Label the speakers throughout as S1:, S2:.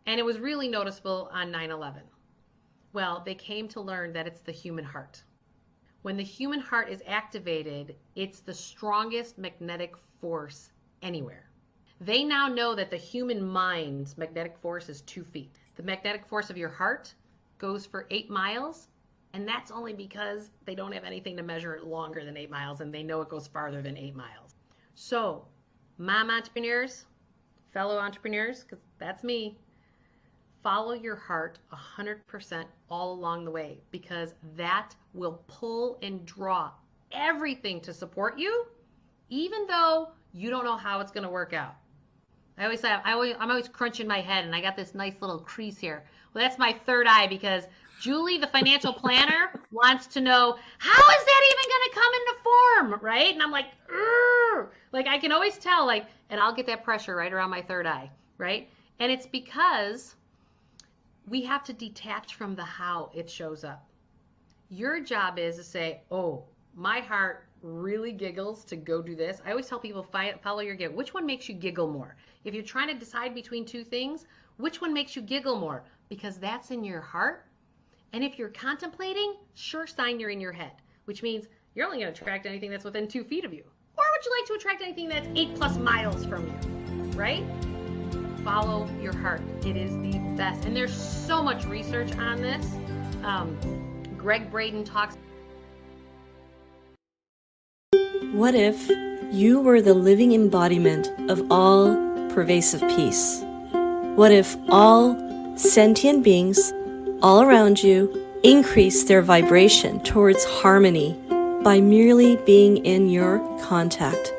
S1: And it was really noticeable on 9/11. Well, they came to learn that it's the human heart. When the human heart is activated, it's the strongest magnetic force anywhere. They now know that the human mind's magnetic force is 2 feet. The magnetic force of your heart goes for 8 miles, and that's only because they don't have anything to measure it longer than 8 miles, and they know it goes farther than 8 miles. So, mom entrepreneurs, fellow entrepreneurs, because that's me, follow your heart 100% all along the way, because that will pull and draw everything to support you, even though you don't know how it's going to work out. I always say, I'm always crunching my head, and I got this nice little crease here. Well, that's my third eye, because Julie, the financial planner, wants to know, how is that even going to come into form, right? And I'm like, Urgh! Like I can always tell, like, and I'll get that pressure right around my third eye, right? And it's because we have to detach from the how it shows up. Your job is to say, oh, my heart really giggles to go do this. I always tell people, follow your giggle. Which one makes you giggle more? If you're trying to decide between 2 things, which one makes you giggle more? Because that's in your heart. And if you're contemplating, sure sign you're in your head, which means you're only going to attract anything that's within 2 feet of you. Or would you like to attract anything that's 8+ miles from you, right? Follow your heart. It is the best. And there's so much research on this. Greg Braden talks.
S2: What if you were the living embodiment of all pervasive peace? What if all sentient beings all around you increase their vibration towards harmony by merely being in your contact?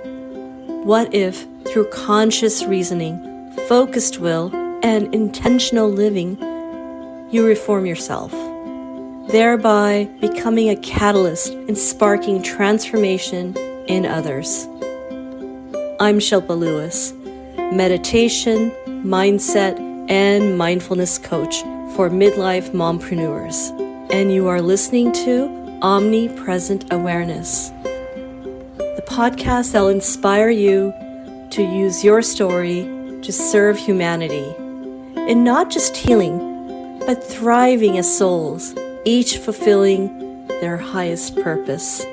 S2: What if, through conscious reasoning, focused will, and intentional living, you reform yourself, thereby becoming a catalyst in sparking transformation in others? I'm Shilpa Lewis, meditation, mindset, and mindfulness coach for midlife mompreneurs, and you are listening to Omnipresent Awareness, the podcast that will inspire you to use your story to serve humanity in not just healing, but thriving as souls, each fulfilling their highest purpose.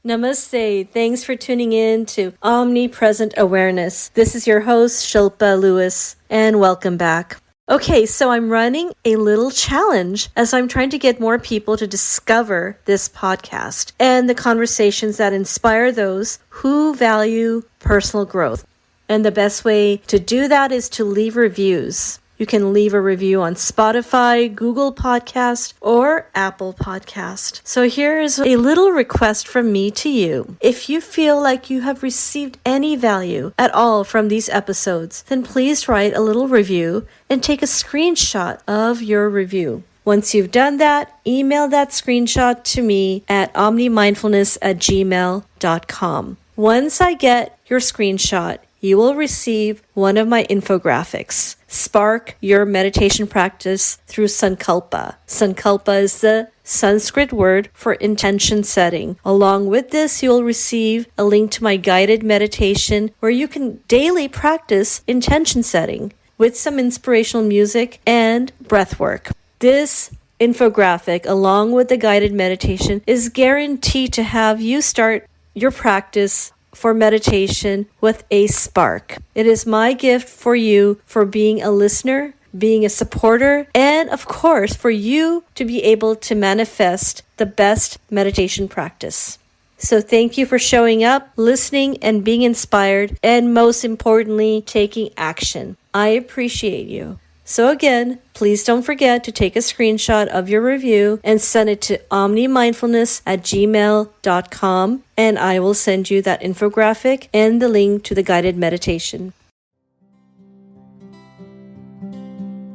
S2: Namaste. Thanks for tuning in to Omnipresent Awareness. This is your host, Shilpa Lewis, and welcome back. Okay, so I'm running a little challenge as I'm trying to get more people to discover this podcast and the conversations that inspire those who value personal growth. And the best way to do that is to leave reviews. You can leave a review on Spotify, Google Podcast, or Apple Podcast. So here's a little request from me to you. If you feel like you have received any value at all from these episodes, then please write a little review and take a screenshot of your review. Once you've done that, email that screenshot to me at omnimindfulness@gmail.com. Once I get your screenshot, you will receive one of my infographics. Spark your meditation practice through Sankalpa. Sankalpa is the Sanskrit word for intention setting. Along with this, you'll receive a link to my guided meditation where you can daily practice intention setting with some inspirational music and breath work. This infographic, along with the guided meditation, is guaranteed to have you start your practice for meditation with a spark. It is my gift for you for being a listener, being a supporter, and of course for you to be able to manifest the best meditation practice. So thank you for showing up, listening, and being inspired, and most importantly, taking action. I appreciate you. So again, please don't forget to take a screenshot of your review and send it to omnimindfulness@gmail.com, and I will send you that infographic and the link to the guided meditation.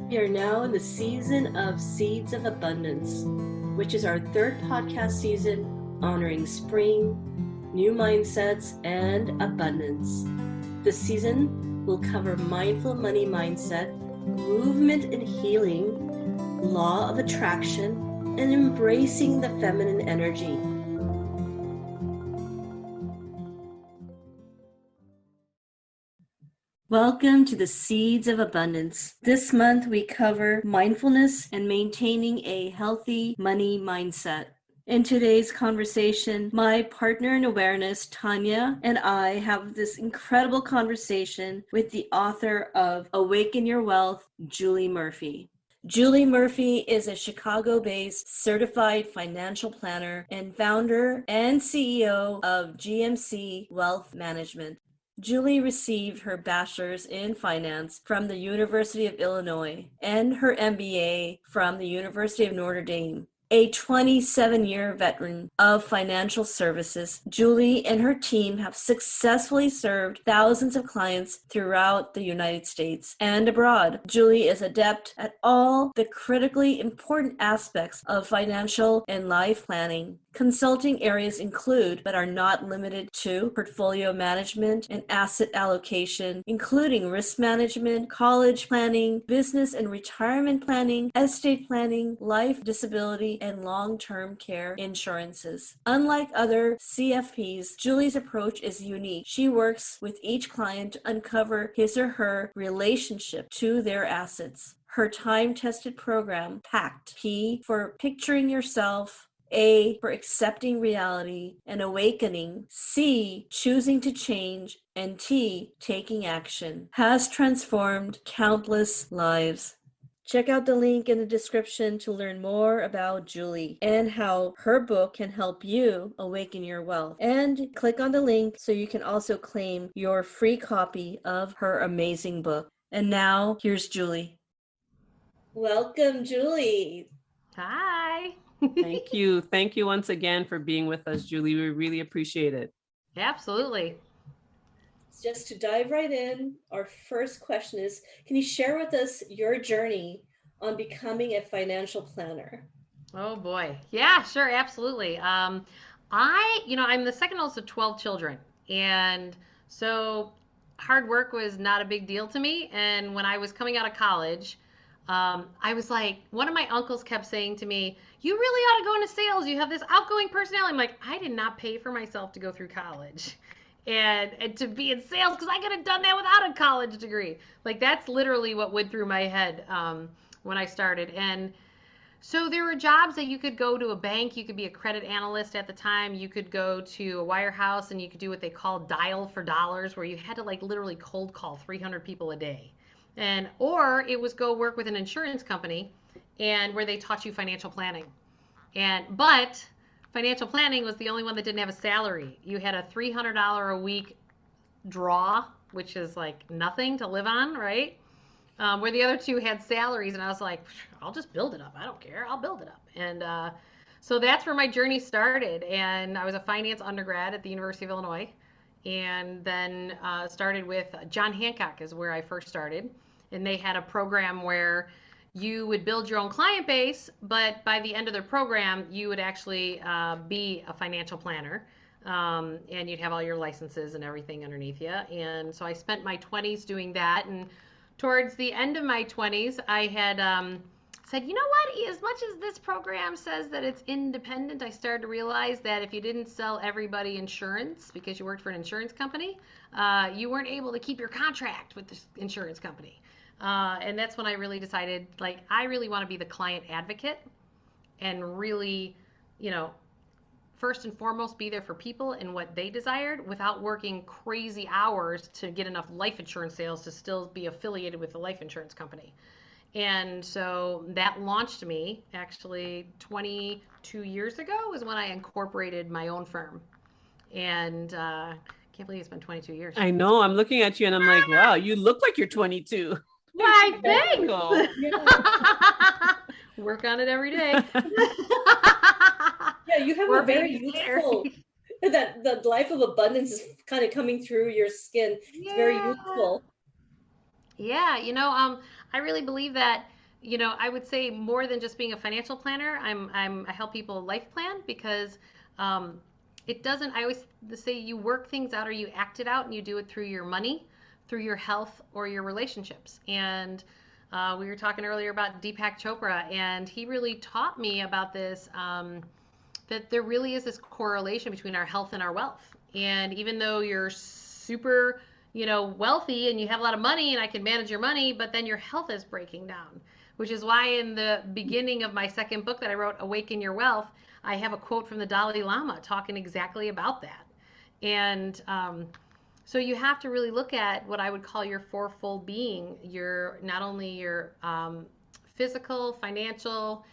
S2: We are now in the season of Seeds of Abundance, which is our third podcast season honoring spring, new mindsets, and abundance. This season will cover mindful money mindset, movement and healing, law of attraction, and embracing the feminine energy. Welcome to the Seeds of Abundance. This month we cover mindfulness and maintaining a healthy money mindset. In today's conversation, my partner in awareness, Tanya, and I have this incredible conversation with the author of Awaken Your Wealth, Julie Murphy. Julie Murphy is a Chicago-based certified financial planner and founder and CEO of GMC Wealth Management. Julie received her bachelor's in finance from the University of Illinois and her MBA from the University of Notre Dame. A 27-year veteran of financial services, Julie and her team have successfully served thousands of clients throughout the United States and abroad. Julie is adept at all the critically important aspects of financial and life planning. Consulting areas include, but are not limited to, portfolio management and asset allocation, including risk management, college planning, business and retirement planning, estate planning, life, disability, and long-term care insurances. Unlike other CFPs, Julie's approach is unique. She works with each client to uncover his or her relationship to their assets. Her time-tested program, PACT, P for picturing yourself, A for accepting reality and awakening, C choosing to change, and T taking action, has transformed countless lives. Check out the link in the description to learn more about Julie and how her book can help you awaken your wealth. And click on the link so you can also claim your free copy of her amazing book. And now, here's Julie. Welcome, Julie.
S1: Hi.
S3: Thank you. Thank you once again for being with us, Julie. We really appreciate it.
S1: Absolutely.
S2: Just to dive right in, our first question is, can you share with us your journey on becoming a financial planner?
S1: Oh boy. Yeah, sure, absolutely. I'm the second oldest of 12 children. And so hard work was not a big deal to me. And when I was coming out of college, I was like, one of my uncles kept saying to me, you really ought to go into sales. You have this outgoing personality. I'm like, I did not pay for myself to go through college and to be in sales because I could have done that without a college degree. Like that's literally what went through my head when I started. And so there were jobs that you could go to a bank, you could be a credit analyst at the time, you could go to a wirehouse and you could do what they call dial for dollars, where you had to like literally cold call 300 people a day. Or it was go work with an insurance company and where they taught you financial planning. But financial planning was the only one that didn't have a salary. You had a $300 a week draw, which is like nothing to live on, right? Where the other two had salaries, and I was like, I'll just build it up. I don't care. I'll build it up. And so that's where my journey started. And I was a finance undergrad at the University of Illinois, and then started with John Hancock is where I first started. And they had a program where you would build your own client base, but by the end of their program, you would actually be a financial planner. And you'd have all your licenses and everything underneath you. And so I spent my 20s doing that. And towards the end of my 20s, I had said, you know what, as much as this program says that it's independent, I started to realize that if you didn't sell everybody insurance because you worked for an insurance company, you weren't able to keep your contract with the insurance company. And that's when I really decided, like, I really want to be the client advocate and really, first and foremost, be there for people and what they desired without working crazy hours to get enough life insurance sales to still be affiliated with the life insurance company. And so that launched me actually 22 years ago is when I incorporated my own firm. And I can't believe it's been 22 years.
S3: I know. I'm looking at you and I'm like, wow, you look like you're 22.
S1: Why, thanks. Work on it every day.
S2: Yeah, you have a very youthful, that the life of abundance is kind of coming through your skin. It's very youthful.
S1: Yeah, I really believe that, I would say more than just being a financial planner, I help people life plan because it doesn't, I always say you work things out or you act it out and you do it through your money, through your health or your relationships. And we were talking earlier about Deepak Chopra, and he really taught me about this, that there really is this correlation between our health and our wealth. And even though you're super wealthy and you have a lot of money and I can manage your money, but then your health is breaking down, which is why in the beginning of my second book that I wrote, Awaken Your Wealth, I have a quote from the Dalai Lama talking exactly about that. And so you have to really look at what I would call your fourfold being, your not only your physical, financial,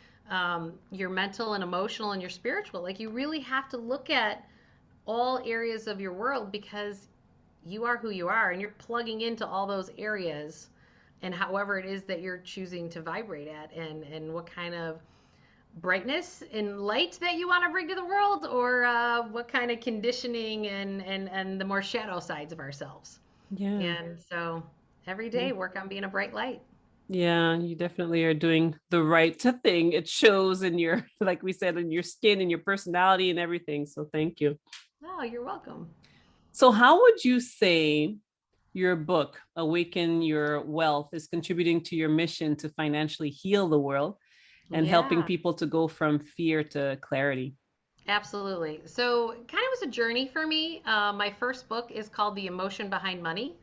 S1: your mental and emotional, and your spiritual. Like you really have to look at all areas of your world because you are who you are and you're plugging into all those areas and however it is that you're choosing to vibrate at and what kind of brightness and light that you want to bring to the world or what kind of conditioning and the more shadow sides of ourselves.
S3: Yeah.
S1: And so every
S3: Yeah.
S1: day work on being a bright light.
S3: Yeah, you definitely are doing the right thing. It shows in your, like we said, in your skin and your personality and everything. So thank you.
S1: Oh, you're welcome.
S3: So how would you say your book, Awaken Your Wealth, is contributing to your mission to financially heal the world and helping
S1: Yeah,
S3: people to go from fear to clarity?
S1: absolutely. So kind of was a journey for me. My first book is called The Emotion Behind Money.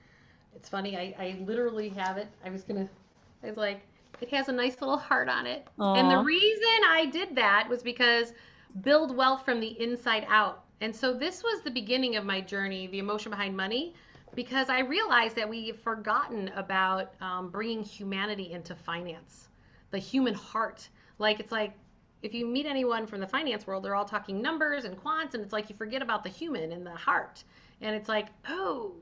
S1: It's funny, I literally have it. It's like, it has a nice little heart on it. And the
S3: Oh,
S1: reason I did that was because build wealth from the inside out. And so this was the beginning of my journey, the emotion behind money, because I realized that we've forgotten about bringing humanity into finance, the human heart. It's like if you meet anyone from the finance world, they're all talking numbers and quants, and it's like you forget about the human and the heart. And it's like, oh,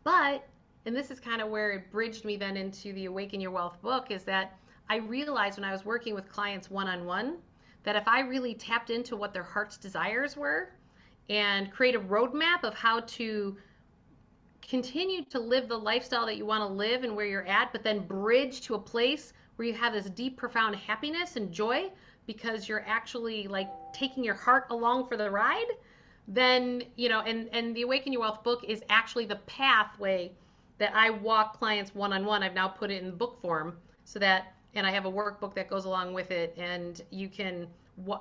S1: but and this is kind of where it bridged me then into the Awaken Your Wealth book is that I realized when I was working with clients one on one that if I really tapped into what their heart's desires were and create a roadmap of how to continue to live the lifestyle that you want to live and where you're at, but then bridge to a place where you have this deep, profound happiness and joy because you're actually like taking your heart along for the ride, then, and the Awaken Your Wealth book is actually the pathway that I walk clients one on one. I've now put it in book form so that, and I have a workbook that goes along with it. And you can,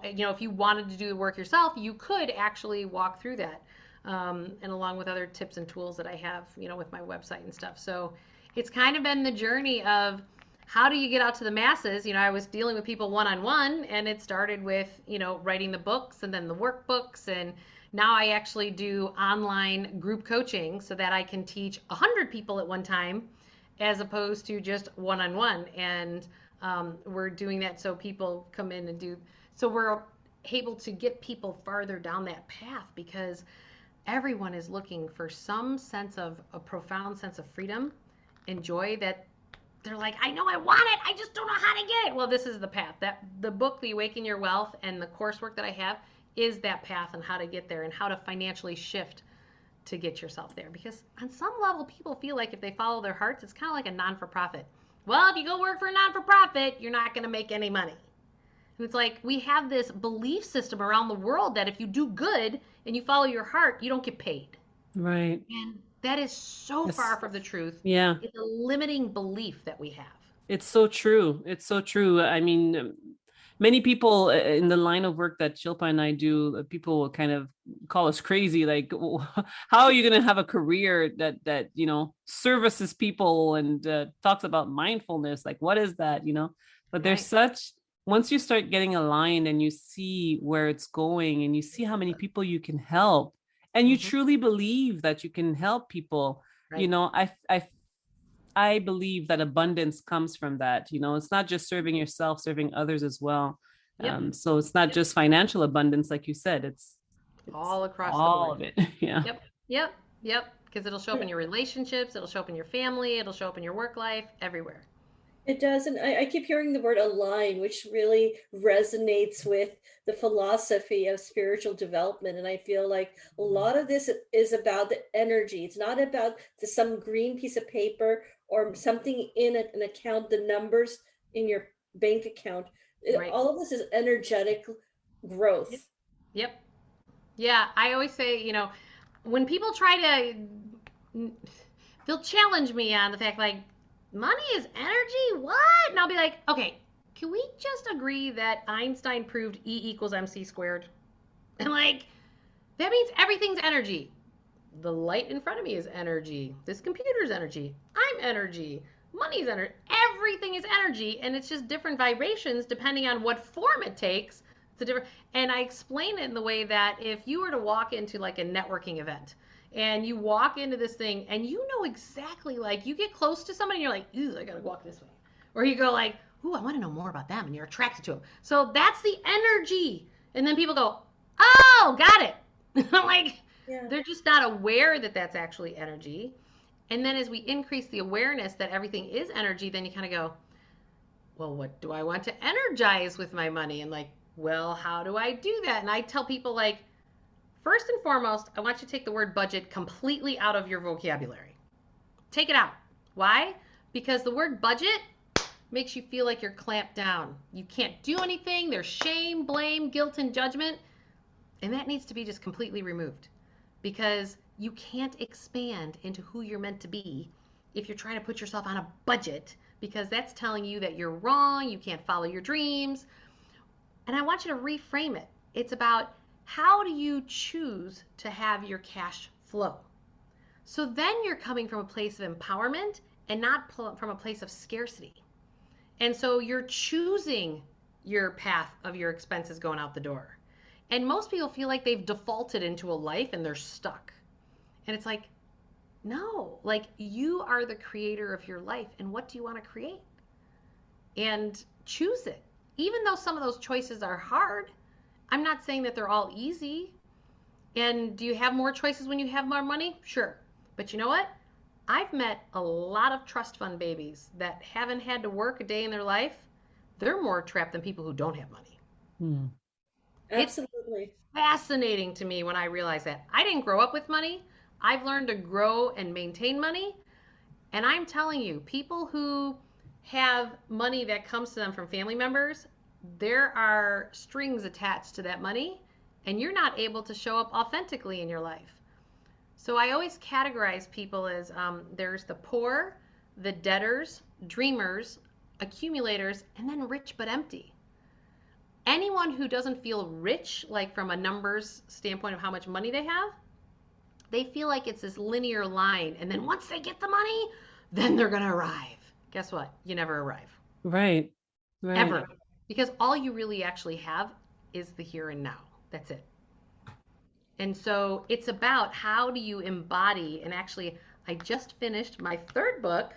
S1: if you wanted to do the work yourself, you could actually walk through that. And along with other tips and tools that I have, with my website and stuff. So it's kind of been the journey of how do you get out to the masses? I was dealing with people one on one, and it started with, writing the books and then the workbooks. And now I actually do online group coaching so that I can teach 100 people at one time as opposed to just one on one. And we're doing that so people come in and do, so we're able to get people farther down that path because everyone is looking for some sense of a profound sense of freedom and joy that they're like, I know I want it, I just don't know how to get it. Well, this is the path. That the book, The Awaken Your Wealth, and the coursework that I have is that path on how to get there and how to financially shift to get yourself there. Because on some level, people feel like if they follow their hearts, it's kind of like a non-for-profit. Well, if you go work for a non-for-profit, you're not going to make any money. And it's like we have this belief system around the world that if you do good and you follow your heart, you don't get paid.
S3: right.
S1: And that is so
S3: Yes.
S1: far from the truth.
S3: Yeah.
S1: It's a limiting belief that we have.
S3: It's so true. It's so true. I mean, many people in the line of work that Shilpa and I do, people will kind of call us crazy. Like, how are you going to have a career that services people and talks about mindfulness? Like, what is that? But there's
S1: Right.
S3: such once you start getting aligned and you see where it's going and you see how many people you can help, and you
S1: Mm-hmm.
S3: truly believe that you can help people.
S1: Right.
S3: I believe that abundance comes from that. It's not just serving yourself, serving others as well.
S1: Yep.
S3: So it's not
S1: Yep.
S3: just financial abundance, like you said. It's
S1: All across the
S3: all
S1: board.
S3: of it. Yeah.
S1: Yep. Yep. Yep. Because it'll show up in your relationships, it'll show up in your family, it'll show up in your work life, everywhere.
S2: It does. And I keep hearing the word align, which really resonates with the philosophy of spiritual development. And I feel like a lot of this is about the energy. It's not about some green piece of paper or something in an account, the numbers in your bank account.
S1: Right.
S2: All of this is energetic growth.
S1: Yep. Yep. Yeah. I always say, when people try to, they'll challenge me on the fact like, money is energy? What? And I'll be like, okay, can we just agree that Einstein proved E equals MC squared? And like, that means everything's energy. The light in front of me is energy. This computer's energy. I'm energy. Money's energy. Everything is energy, and it's just different vibrations depending on what form it takes. It's a different, and I explain it in the way that if you were to walk into like a networking event and you walk into this thing and you know exactly, like you get close to somebody and you're like, ooh, I gotta walk this way. Or you go like, ooh, I want to know more about them, and you're attracted to them. So that's the energy. And then people go, oh, got it. I'm like,
S2: Yeah.
S1: they're just not aware that that's actually energy. And then as we increase the awareness that everything is energy, then you kind of go, well, what do I want to energize with my money? And like, well, how do I do that? And I tell people, like, first and foremost, I want you to take the word budget completely out of your vocabulary. Take it out. Why? Because the word budget makes you feel like you're clamped down. You can't do anything. There's shame, blame, guilt, and judgment. And that needs to be just completely removed, because you can't expand into who you're meant to be if you're trying to put yourself on a budget, because that's telling you that you're wrong, you can't follow your dreams. And I want you to reframe it. It's about, how do you choose to have your cash flow? So then you're coming from a place of empowerment and not from a place of scarcity. And so you're choosing your path of your expenses going out the door. And most people feel like they've defaulted into a life and they're stuck. And it's like, no, like, you are the creator of your life. And what do you want to create? And choose it. Even though some of those choices are hard, I'm not saying that they're all easy. And do you have more choices when you have more money? Sure. But you know what? I've met a lot of trust fund babies that haven't had to work a day in their life. They're more trapped than people who don't have money.
S3: Hmm.
S2: Absolutely.
S1: It's fascinating to me when I realize that. I didn't grow up with money. I've learned to grow and maintain money. And I'm telling you, people who have money that comes to them from family members, there are strings attached to that money, and you're not able to show up authentically in your life. So I always categorize people as there's the poor, the debtors, dreamers, accumulators, and then rich but empty. Anyone who doesn't feel rich, like from a numbers standpoint of how much money they have, they feel like it's this linear line. And then once they get the money, then they're going to arrive. Guess what? You never arrive.
S3: Right. Right.
S1: Ever. Because all you really actually have is the here and now. That's it. And so it's about, how do you embody, and actually, I just finished my third book.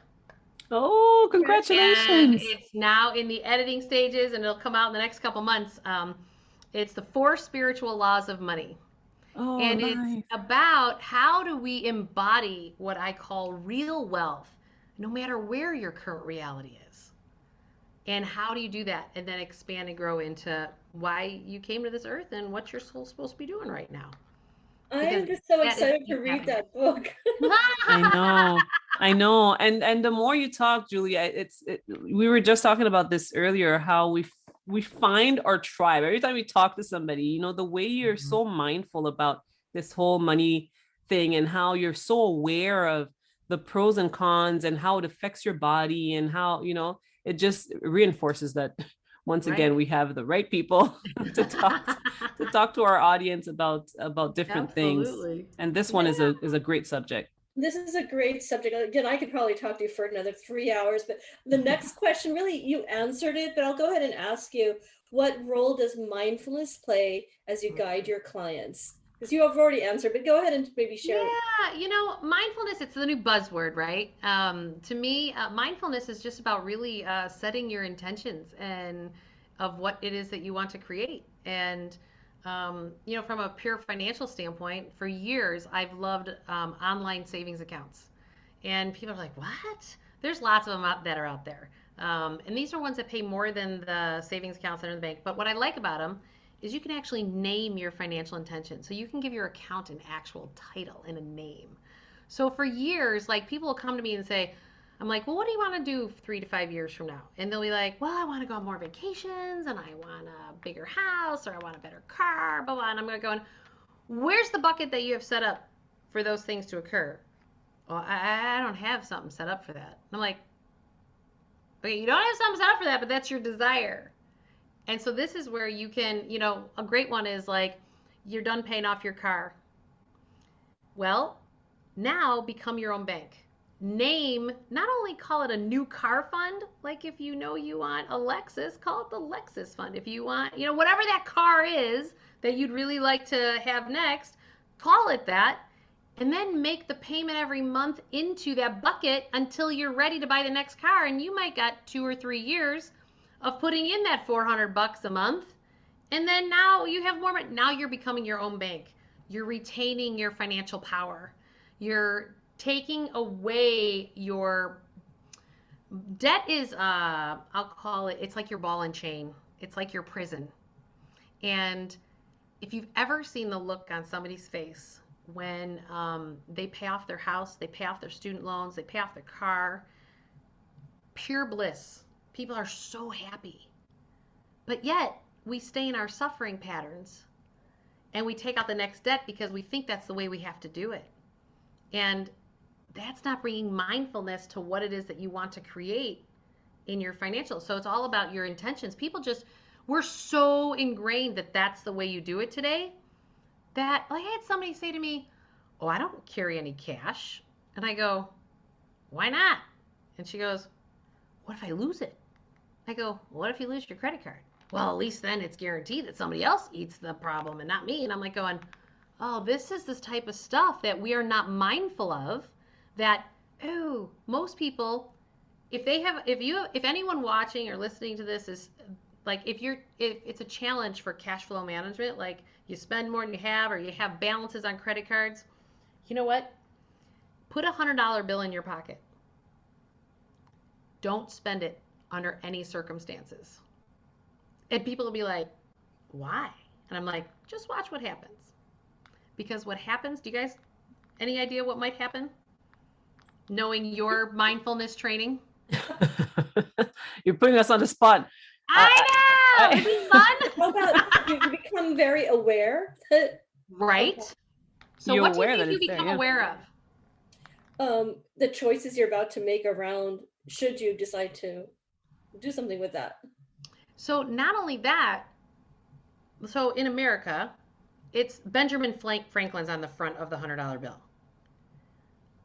S3: Oh,
S1: And
S3: congratulations.
S1: it's now in the editing stages, and it'll come out in the next couple months. It's the 4 Spiritual Laws of Money.
S3: Oh,
S1: And it's
S3: nice.
S1: about, how do we embody what I call real wealth, no matter where your current reality is. And how do you do that? And then expand and grow into why you came to this earth and what you're supposed to be doing right now.
S2: I
S1: Because
S2: am just so
S1: that is
S2: excited to
S1: what's
S2: read
S1: happening.
S2: that book.
S3: I know. I know. And the more you talk, Julia, we were just talking about this earlier, how we find our tribe. Every time we talk to somebody, the way you're so mindful about this whole money thing, and how you're so aware of the pros and cons and how it affects your body, and how, it just reinforces that once again,
S1: Right.
S3: we have the right people to talk to our audience about different things.
S1: Absolutely.
S3: And this one
S1: Yeah.
S3: is a great subject.
S2: This is a great subject. Again, I could probably talk to you for another 3 hours, but the next question, really, you answered it, but I'll go ahead and ask you, what role does mindfulness play as you guide your clients? Because you have already answered, but go ahead and maybe share.
S1: Yeah, mindfulness, it's the new buzzword, right? To me, mindfulness is just about really setting your intentions and of what it is that you want to create. And, from a pure financial standpoint, for years, I've loved online savings accounts. And people are like, what? There's lots of them that are out there. And these are ones that pay more than the savings accounts that are in the bank. But what I like about them is you can actually name your financial intention. So you can give your account an actual title and a name. So for years, like, people will come to me and say, I'm like, well, what do you want to do 3 to 5 years from now? And they'll be like, well, I want to go on more vacations, and I want a bigger house, or I want a better car, blah, blah. And I'm going to go, where's the bucket that you have set up for those things to occur? Well, I don't have something set up for that. And I'm like, okay, you don't have something set up for that, but that's your desire. And so this is where you can, a great one is like, you're done paying off your car. Well, Now become your own bank. Name, not only call it a new car fund, like if you know you want a Lexus, call it the Lexus fund. If you want, whatever that car is that you'd really like to have next, call it that. And then make the payment every month into that bucket until you're ready to buy the next car. And you might got 2 or 3 years of putting in that $400 a month. And then now you have more. Now you're becoming your own bank. You're retaining your financial power. You're taking away your debt is, I'll call it, it's like your ball and chain. It's like your prison. And if you've ever seen the look on somebody's face when they pay off their house, they pay off their student loans, they pay off their car, pure bliss. People are so happy. But yet we stay in our suffering patterns and we take out the next debt because we think that's the way we have to do it. And that's not bringing mindfulness to what it is that you want to create in your financial. So it's all about your intentions. We're so ingrained that that's the way you do it today that, like, I had somebody say to me, "Oh, I don't carry any cash." And I go, "Why not?" And she goes, "What if I lose it?" I go, "What if you lose your credit card?" "Well, at least then it's guaranteed that somebody else eats the problem and not me." And I'm like going, oh, this is this type of stuff that we are not mindful of, that, oh, most people, if anyone watching or listening to this is like, if it's a challenge for cash flow management, like you spend more than you have, or you have balances on credit cards, you know what? Put a $100 bill in your pocket. Don't spend it under any circumstances. And people will be like, why? And I'm like, just watch what happens. Because what happens, do you guys, any idea what might happen? Knowing your mindfulness training?
S3: You're putting us on the spot.
S1: I know! It'd be fun!
S2: How about you become very aware?
S1: Right?
S2: Okay.
S1: So
S3: You're
S1: what do you
S3: aware
S1: think
S3: that
S1: you
S3: it's there,
S1: become
S3: yeah.
S1: aware of?
S2: The choices you're about to make around should you decide to do something with that.
S1: So not only that, so in America, it's Benjamin Franklin's on the front of the $100 bill.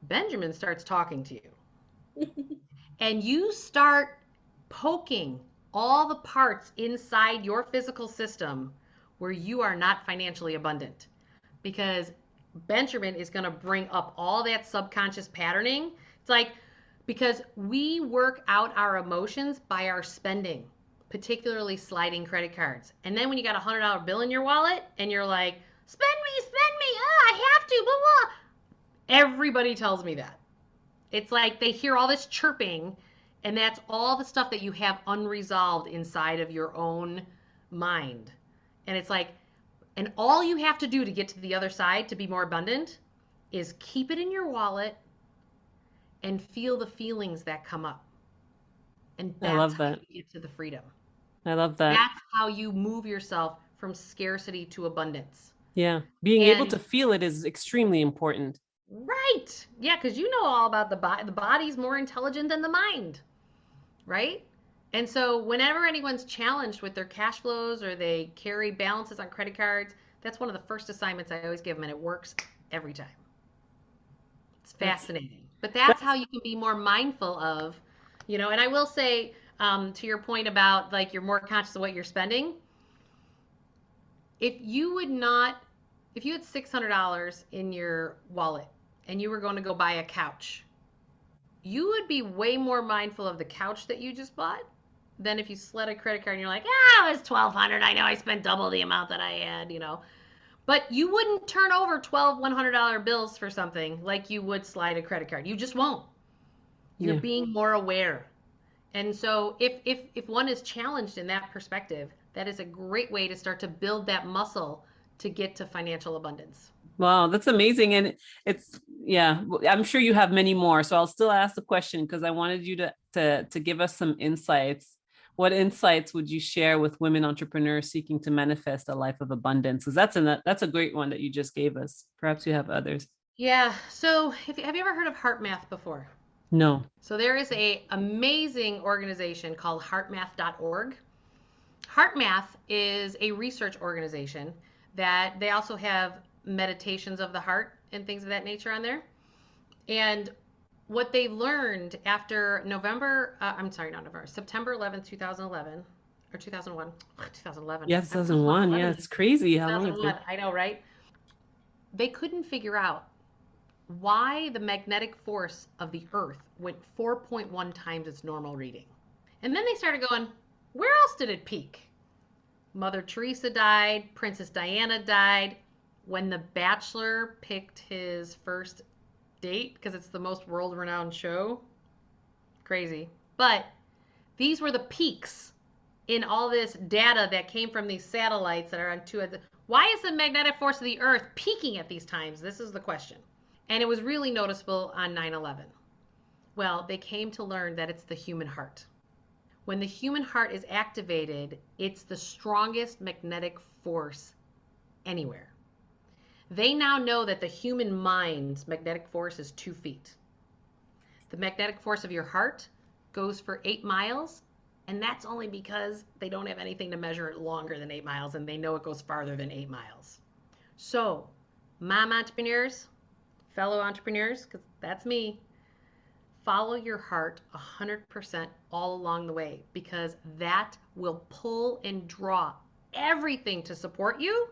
S1: Benjamin starts talking to you. And you start poking all the parts inside your physical system where you are not financially abundant. Because Benjamin is going to bring up all that subconscious patterning. It's like, because we work out our emotions by our spending, particularly sliding credit cards. And then when you got a $100 bill in your wallet and you're like, spend me, oh, I have to, blah, blah. Everybody tells me that. It's like they hear all this chirping, and that's all the stuff that you have unresolved inside of your own mind. And it's like, and all you have to do to get to the other side to be more abundant is keep it in your wallet and feel the feelings that come up. And that's
S3: I love
S1: how
S3: that.
S1: you get to the freedom.
S3: I love that.
S1: That's how you move yourself from scarcity to abundance.
S3: Yeah. Being able to feel it is extremely important.
S1: Right. Yeah, because you know all about the body. The body's more intelligent than the mind. Right? And so whenever anyone's challenged with their cash flows or they carry balances on credit cards, that's one of the first assignments I always give them, and it works every time. It's fascinating. But that's how you can be more mindful of, and I will say, to your point about like you're more conscious of what you're spending, if you had $600 in your wallet and you were going to go buy a couch, you would be way more mindful of the couch that you just bought than if you slid a credit card and you're like, it was $1,200. I know I spent double the amount that I had, But you wouldn't turn over 12 $100 bills for something like you would slide a credit card. You just won't. You're being more aware. And so if one is challenged in that perspective, that is a great way to start to build that muscle to get to financial abundance.
S3: Wow, that's amazing. And I'm sure you have many more. So I'll still ask the question because I wanted you to give us some insights. What insights would you share with women entrepreneurs seeking to manifest a life of abundance? Because that's a great one that you just gave us. Perhaps you have others.
S1: Yeah. So have you ever heard of HeartMath before?
S3: No.
S1: So there is an amazing organization called heartmath.org. HeartMath is a research organization that they also have meditations of the heart and things of that nature on there. And what they learned after September 11th, 2011, or 2001, 2011.
S3: Yeah,
S1: I'm so small.
S3: 2001. Yeah,
S1: 11
S3: it's
S1: is
S3: crazy how long it's been.
S1: 2001. I know, right? They couldn't figure out why the magnetic force of the Earth went 4.1 times its normal reading. And then they started going, where else did it peak? Mother Teresa died, Princess Diana died. When The Bachelor picked his first date, because it's the most world renowned show, crazy. But these were the peaks in all this data that came from these satellites that are on two. Why is the magnetic force of the Earth peaking at these times? This is the question. And it was really noticeable on 9/11. Well, they came to learn that it's the human heart. When the human heart is activated, it's the strongest magnetic force anywhere. They now know that the human mind's magnetic force is 2 feet. The magnetic force of your heart goes for 8 miles, and that's only because they don't have anything to measure it longer than 8 miles, and they know it goes farther than 8 miles. So, mom entrepreneurs, fellow entrepreneurs, because that's me, follow your heart 100% all along the way, because that will pull and draw everything to support you,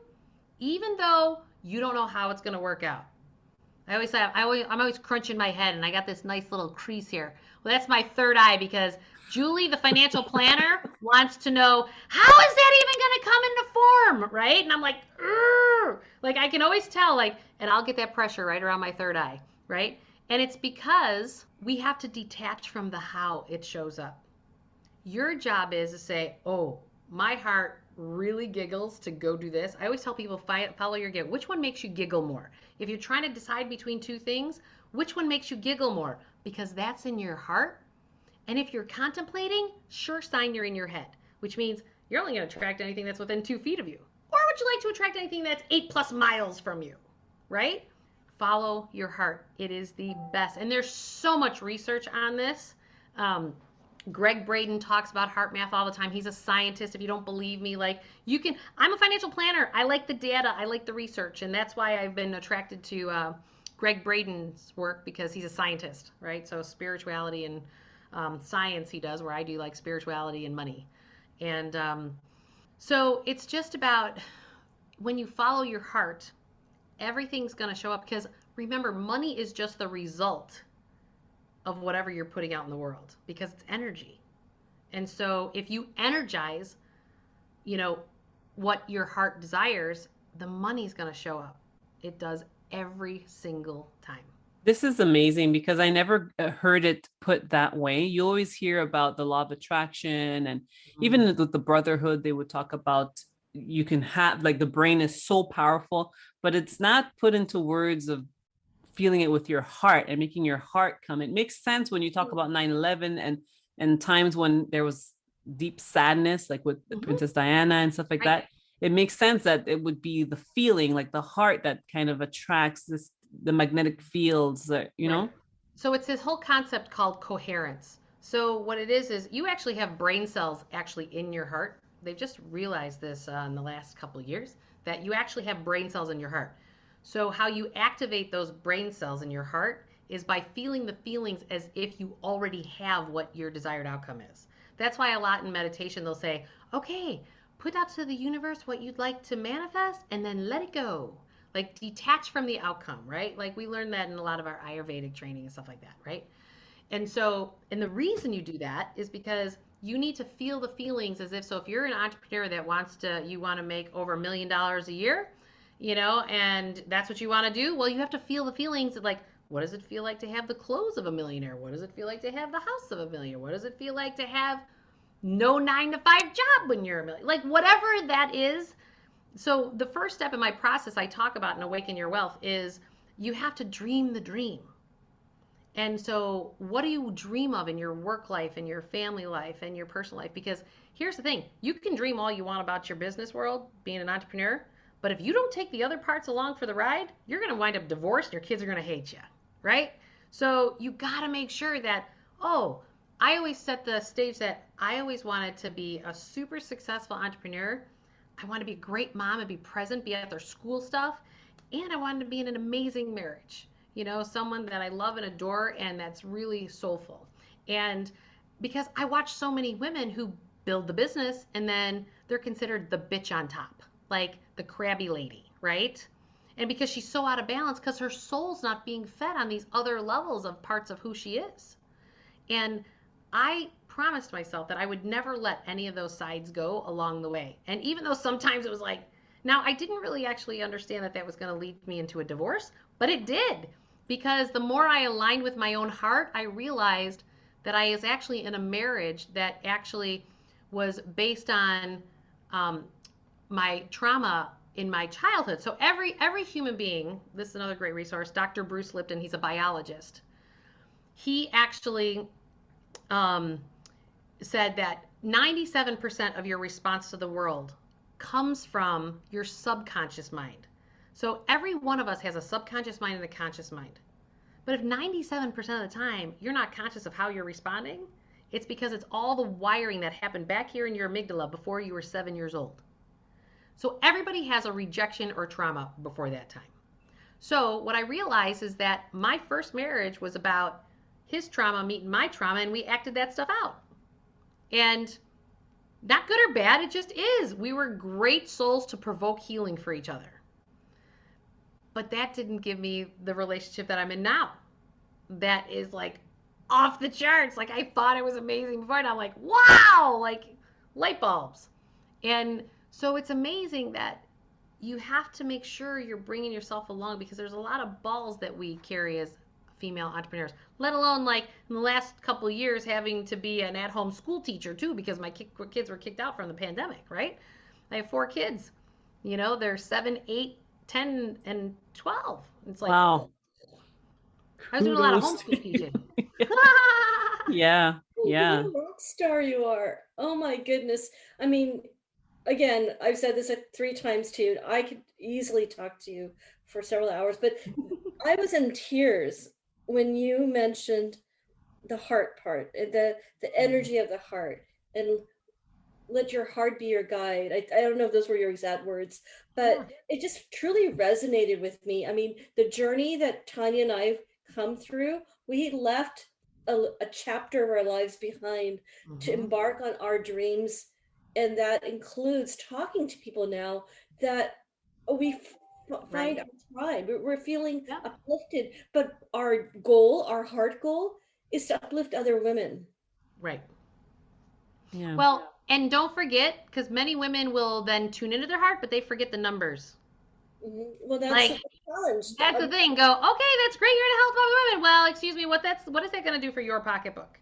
S1: even though you don't know how it's going to work out. I'm always crunching my head, and I got this nice little crease here. Well, that's my third eye, because Julie, the financial planner, wants to know, how is that even going to come into form, right? And I'm like, "Urgh." Like, I can always tell, like, and I'll get that pressure right around my third eye, right? And it's because we have to detach from the how it shows up. Your job is to say, oh, my heart really giggles to go do this. I always tell people, follow your giggle. Which one makes you giggle more? If you're trying to decide between two things, which one makes you giggle more? Because that's in your heart. And if you're contemplating, sure sign you're in your head, which means you're only going to attract anything that's within 2 feet of you. Or would you like to attract anything that's 8+ miles from you, right? Follow your heart. It is the best. And there's so much research on this. Greg Braden talks about heart math all the time. He's a scientist. If you don't believe me, like, you can, I'm a financial planner. I like the data. I like the research. And that's why I've been attracted to Greg Braden's work, because he's a scientist, right? So spirituality and science he does, where I do like spirituality and money. And so it's just about, when you follow your heart, everything's going to show up, because remember, money is just the result of whatever you're putting out in the world, because it's energy. And so if you energize, what your heart desires, the money's going to show up. It does every single time.
S3: This is amazing, because I never heard it put that way. You always hear about the law of attraction, and even with the brotherhood, they would talk about, you can have, like, the brain is so powerful, but it's not put into words of feeling it with your heart and making your heart come. It makes sense when you talk about 9/11 and times when there was deep sadness, like with Princess Diana and stuff like that. It makes sense that it would be the feeling, like the heart, that kind of attracts the magnetic fields that,
S1: Right. So it's this whole concept called coherence. So what it is you actually have brain cells actually in your heart. They've just realized this in the last couple of years, that you actually have brain cells in your heart. So how you activate those brain cells in your heart is by feeling the feelings as if you already have what your desired outcome is. That's why a lot in meditation they'll say, okay, put out to the universe what you'd like to manifest, and then let it go. Like, detach from the outcome, right? Like, we learned that in a lot of our Ayurvedic training and stuff like that, right? And the reason you do that is because you need to feel the feelings as if, so if you're an entrepreneur that you want to make over $1 million a year, and that's what you want to do, well, you have to feel the feelings of, like, what does it feel like to have the clothes of a millionaire? What does it feel like to have the house of a millionaire? What does it feel like to have no 9-to-5 job when you're a millionaire? Like, whatever that is. So the first step in my process I talk about in Awaken Your Wealth is you have to dream the dream. And so what do you dream of in your work life and your family life and your personal life? Because here's the thing, you can dream all you want about your business world, being an entrepreneur, but if you don't take the other parts along for the ride, you're going to wind up divorced and your kids are going to hate you, right? So you got to make sure that, I always set the stage that I always wanted to be a super successful entrepreneur. I want to be a great mom and be present, be at their school stuff, and I wanted to be in an amazing marriage. someone that I love and adore and that's really soulful. And because I watch so many women who build the business and then they're considered the bitch on top, like the crabby lady, right? And because she's so out of balance because her soul's not being fed on these other levels of parts of who she is. And I promised myself that I would never let any of those sides go along the way. And even though sometimes it was like, now I didn't really actually understand that that was going to lead me into a divorce, but it did. Because the more I aligned with my own heart, I realized that I was actually in a marriage that actually was based on my trauma in my childhood. So every human being, this is another great resource, Dr. Bruce Lipton, he's a biologist. He actually said that 97% of your response to the world comes from your subconscious mind. So every one of us has a subconscious mind and a conscious mind. But if 97% of the time you're not conscious of how you're responding, it's because it's all the wiring that happened back here in your amygdala before you were 7 years old. So everybody has a rejection or trauma before that time. So what I realized is that my first marriage was about his trauma meeting my trauma, and we acted that stuff out. And not good or bad, it just is. We were great souls to provoke healing for each other. But that didn't give me the relationship that I'm in now. That is like off the charts. Like I thought it was amazing before, and I'm like, wow, like light bulbs. And so it's amazing that you have to make sure you're bringing yourself along, because there's a lot of balls that we carry as female entrepreneurs, let alone like in the last couple of years having to be an at-home school teacher too, because my kids were kicked out from the pandemic, right? I have 4 kids, they're 7, 8, 10, and 12. It's like,
S3: wow.
S1: I was doing a lot of
S3: Kudos
S1: homeschool teaching.
S3: Yeah,
S2: What
S3: yeah.
S2: a rock star you are. Oh my goodness. I mean, again, I've said this 3 times to you. I could easily talk to you for several hours, but I was in tears when you mentioned the heart part, the energy of the heart, and let your heart be your guide. I don't know if those were your exact words, but it just truly resonated with me. I mean, the journey that Tanya and I've come through, we left a chapter of our lives behind to embark on our dreams. And that includes talking to people now that we find our tribe. We're feeling uplifted, but our goal, our heart goal, is to uplift other women.
S1: Right.
S3: Yeah.
S1: Well, and don't forget, because many women will then tune into their heart, but they forget the numbers.
S2: Well, that's
S1: Like,
S2: the challenge.
S1: that's the thing. Go, okay, that's great. You're gonna help other women. Well, excuse me, what is that gonna do for your pocketbook?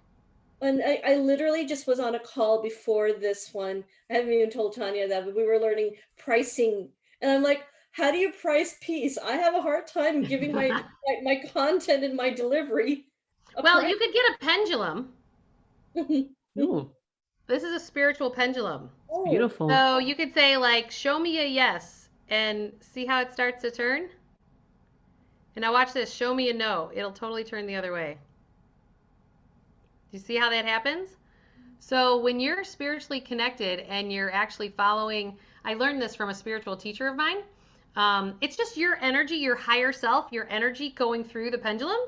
S2: And I literally just was on a call before this one. I haven't even told Tanya that, but we were learning pricing, and I'm like, how do you price peace? I have a hard time giving my content and my delivery.
S1: Well, you could get a pendulum.
S3: Ooh,
S1: This is a spiritual pendulum.
S3: it's beautiful.
S1: So you could say like, show me a yes, and see how it starts to turn. And now watch this. Show me a no. It'll totally turn the other way. Do you see how that happens? So when you're spiritually connected and you're actually following, I learned this from a spiritual teacher of mine. It's just your energy, your higher self, your energy going through the pendulum.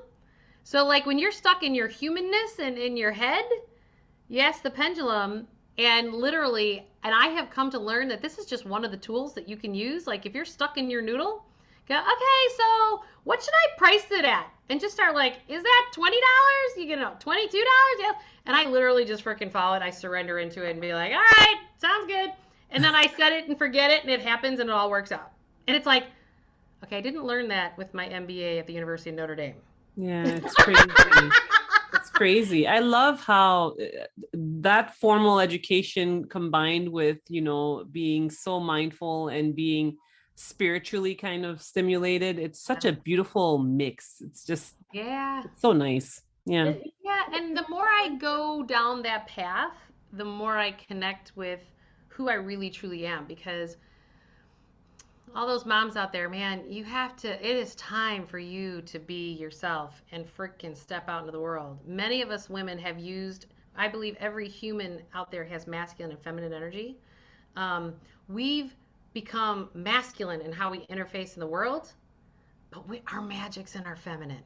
S1: So like when you're stuck in your humanness and in your head, yes, the pendulum, and literally, and I have come to learn that this is just one of the tools that you can use. Like if you're stuck in your noodle, go, okay, so what should I price it at? And just start like, is that $20? You know, $22? Yeah. And I literally just freaking follow it. I surrender into it and be like, all right, sounds good. And then I set it and forget it, and it happens, and it all works out. And it's like, okay, I didn't learn that with my MBA at the University of Notre Dame.
S3: Yeah, it's crazy. It's crazy. I love how that formal education combined with, being so mindful and being spiritually kind of stimulated. It's such a beautiful mix. It's just, it's so nice. Yeah.
S1: Yeah. And the more I go down that path, the more I connect with who I really truly am, because all those moms out there, man, it is time for you to be yourself and freaking step out into the world. Many of us women have used, I believe every human out there has masculine and feminine energy. We've become masculine in how we interface in the world, but our magic's in our feminine.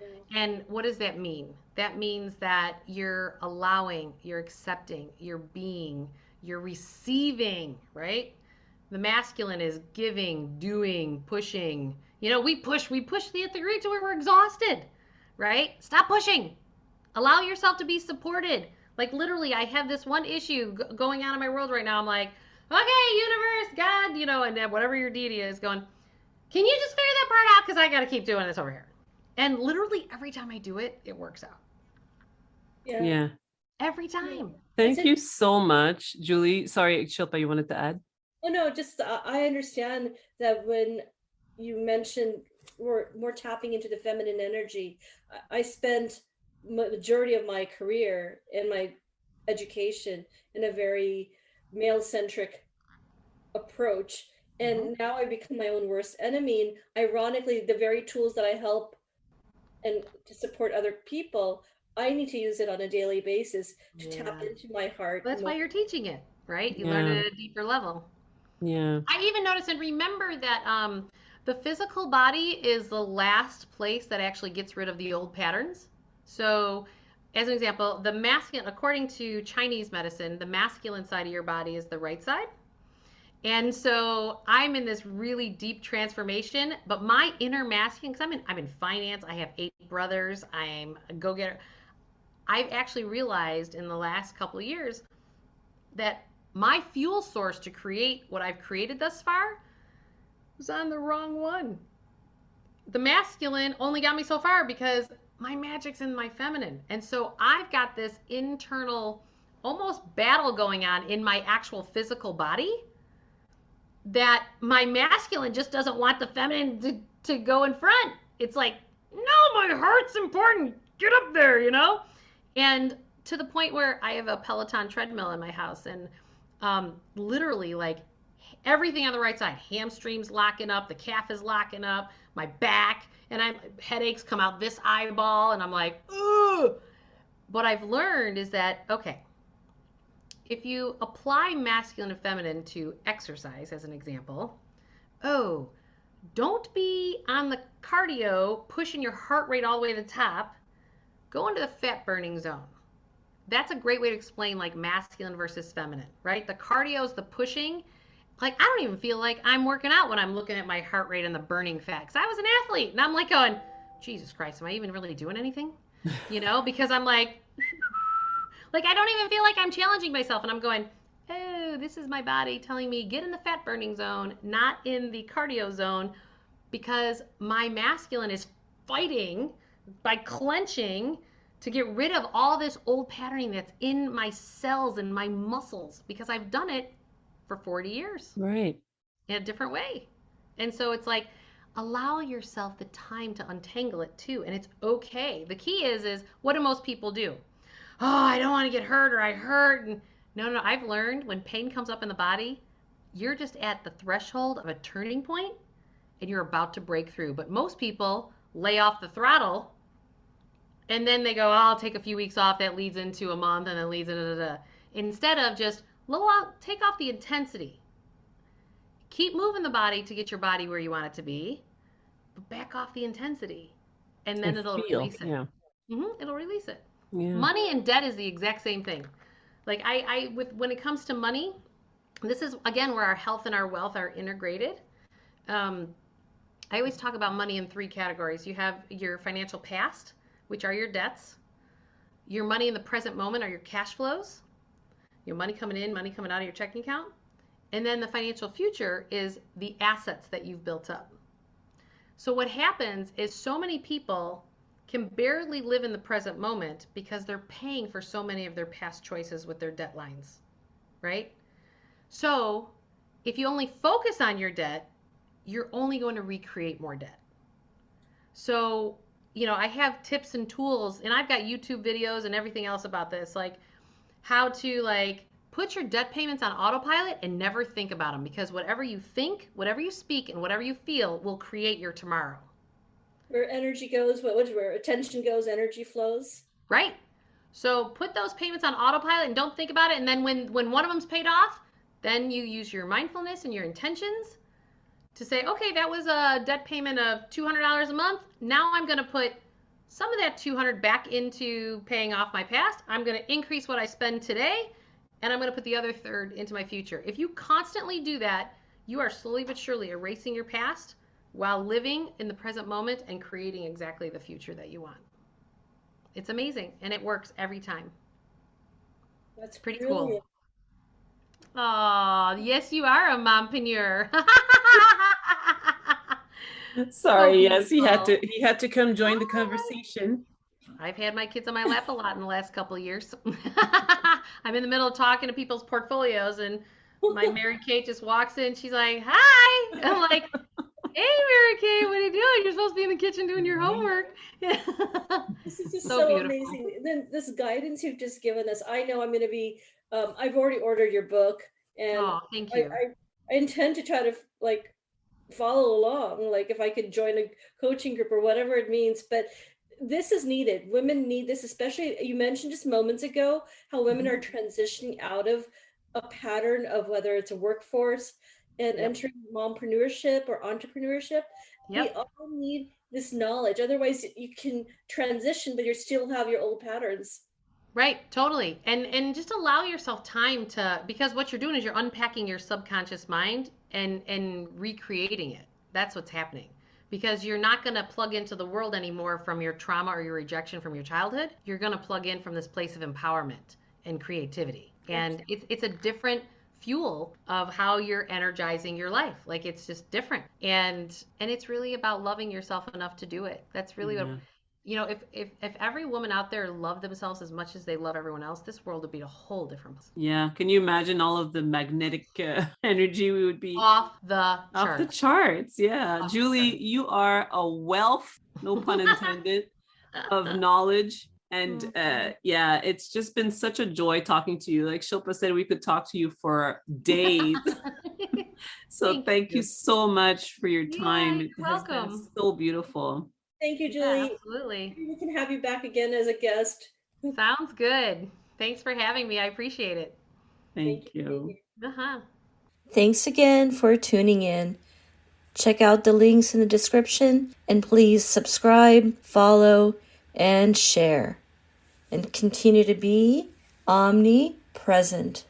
S2: Yeah.
S1: And what does that mean? That means that you're allowing, you're accepting, you're being, you're receiving, right? The masculine is giving, doing, pushing. You know, we push the degree to where we're exhausted, right? Stop pushing. Allow yourself to be supported. Like literally, I have this one issue going on in my world right now. I'm like, okay, universe, God, you know, and then whatever your deity is going, can you just figure that part out? Because I got to keep doing this over here. And literally every time I do it, it works out.
S2: Yeah.
S3: Yeah.
S1: Every time.
S3: Thank you so much, Julie. Sorry, Shilpa, you wanted to add?
S2: Oh no, just I understand that when you mentioned more tapping into the feminine energy, I spent majority of my career and my education in a very male-centric approach. And now I become my own worst enemy. And ironically, the very tools that I help and to support other people, I need to use it on a daily basis to tap into my heart.
S1: That's why you're teaching it, right? You learn
S3: Yeah.
S1: it at a deeper level.
S3: Yeah.
S1: I even noticed and remember that the physical body is the last place that actually gets rid of the old patterns. So, as an example, the masculine, according to Chinese medicine, the masculine side of your body is the right side. And so I'm in this really deep transformation, but my inner masculine, because I'm in finance, I have 8 brothers, I'm a go-getter. I've actually realized in the last couple of years that my fuel source to create what I've created thus far was on the wrong one. The masculine only got me so far because my magic's in my feminine. And so I've got this internal almost battle going on in my actual physical body that my masculine just doesn't want the feminine to go in front. It's like, no, my heart's important. Get up there, you know? And to the point where I have a Peloton treadmill in my house, and literally, like, everything on the right side, hamstrings locking up, the calf is locking up, my back, and headaches come out this eyeball, and I'm like, ugh. What I've learned is that, okay, if you apply masculine and feminine to exercise, as an example, oh, don't be on the cardio pushing your heart rate all the way to the top. Go into the fat burning zone. That's a great way to explain like masculine versus feminine, right? The cardio is the pushing. Like, I don't even feel like I'm working out when I'm looking at my heart rate and the burning fat. Because I was an athlete. And I'm like going, Jesus Christ, am I even really doing anything? You know, because I'm like I don't even feel like I'm challenging myself. And I'm going, oh, this is my body telling me get in the fat burning zone, not in the cardio zone, because my masculine is fighting by clenching to get rid of all this old patterning that's in my cells and my muscles, because I've done it for 40 years.
S3: Right.
S1: In a different way. And so it's like, allow yourself the time to untangle it too. And it's okay. The key is what do most people do? Oh, I don't want to get hurt, or I hurt. And no, I've learned when pain comes up in the body, you're just at the threshold of a turning point and you're about to break through. But most people lay off the throttle and then they go, oh, I'll take a few weeks off. That leads into a month and then leads into instead of just take off the intensity. Keep moving the body to get your body where you want it to be, but back off the intensity, and then it'll release it.
S3: Yeah.
S1: It'll release it.
S3: Yeah.
S1: Money and debt is the exact same thing. Like when it comes to money, this is again where our health and our wealth are integrated. I always talk about money in 3 categories. You have your financial past, which are your debts. Your money in the present moment are your cash flows. Your money coming in, money coming out of your checking account. And then the financial future is the assets that you've built up. So what happens is so many people can barely live in the present moment because they're paying for so many of their past choices with their debt lines, right? So if you only focus on your debt, you're only going to recreate more debt. So, you know, I have tips and tools, and I've got YouTube videos and everything else about this, like how to put your debt payments on autopilot and never think about them, because whatever you think, whatever you speak, and whatever you feel will create your tomorrow.
S2: Where energy goes, where attention goes, energy flows.
S1: Right. So put those payments on autopilot and don't think about it. And then when one of them's paid off, then you use your mindfulness and your intentions to say, okay, that was a debt payment of $200 a month. Now I'm going to put some of that 200 back into paying off my past. I'm going to increase what I spend today, and I'm going to put the other third into my future. If you constantly do that, you are slowly but surely erasing your past while living in the present moment and creating exactly the future that you want. It's amazing, and it works every time.
S2: That's
S1: Pretty cool.
S2: brilliant.
S1: Oh, yes, you are a mompreneur. So
S3: Sorry, yes,
S1: beautiful.
S3: he had to come join the
S1: Hi.
S3: conversation.
S1: I've had my kids on my lap a lot in the last couple of years. I'm in the middle of talking to people's portfolios, and my Mary Kate just walks in. She's like, "Hi." I'm like, "Hey, Mary Kate, what are you doing? You're supposed to be in the kitchen doing your
S3: Right.
S1: homework."
S2: This is just
S1: So
S2: so
S1: beautiful.
S2: amazing. Then this guidance you've just given us, I know I'm going to be. I've already ordered your book, and
S1: Oh, thank
S2: I,
S1: you.
S2: I I intend to try to like follow along. Like if I could join a coaching group or whatever it means, but this is needed. Women need this, especially you mentioned just moments ago how women
S1: Mhm.
S2: are transitioning out of a pattern of whether it's a workforce and
S1: Yep.
S2: entering mompreneurship or entrepreneurship. We
S1: Yep.
S2: all need this knowledge. Otherwise, you can transition, but you still have your old patterns.
S1: Right, totally. And just allow yourself time to, because what you're doing is you're unpacking your subconscious mind and recreating it. That's what's happening. Because you're not going to plug into the world anymore from your trauma or your rejection from your childhood. You're going to plug in from this place of empowerment and creativity.
S2: That's
S1: And it's a different fuel of how you're energizing your life. Like it's just different. And it's really about loving yourself enough to do it. That's really what,
S3: Yeah.
S1: if every woman out there loved themselves as much as they love everyone else, this world would be a whole different place.
S3: Yeah. Can you imagine all of the magnetic energy we would be
S1: Off the
S3: off the
S1: charts.
S3: charts? Yeah.
S1: Off the
S3: Julie,
S1: charts.
S3: you are a wealth, no pun intended, of knowledge. And yeah, it's just been such a joy talking to you. Like Shilpa said, we could talk to you for days. So
S1: Thank
S3: thank you
S1: you.
S3: so much for your
S1: Yeah,
S3: time.
S1: you're
S3: It has been
S1: welcome.
S3: so beautiful.
S2: Thank you,
S1: Yeah,
S2: Julie.
S1: absolutely.
S2: Maybe we can have you back again as a guest.
S1: Sounds good. Thanks for having me. I appreciate it.
S2: Thank you
S3: Thank
S2: for being
S3: you.
S2: here.
S1: Uh-huh.
S2: Thanks again for tuning in. Check out the links in the description and please subscribe, follow, and share. And continue to be omnipresent.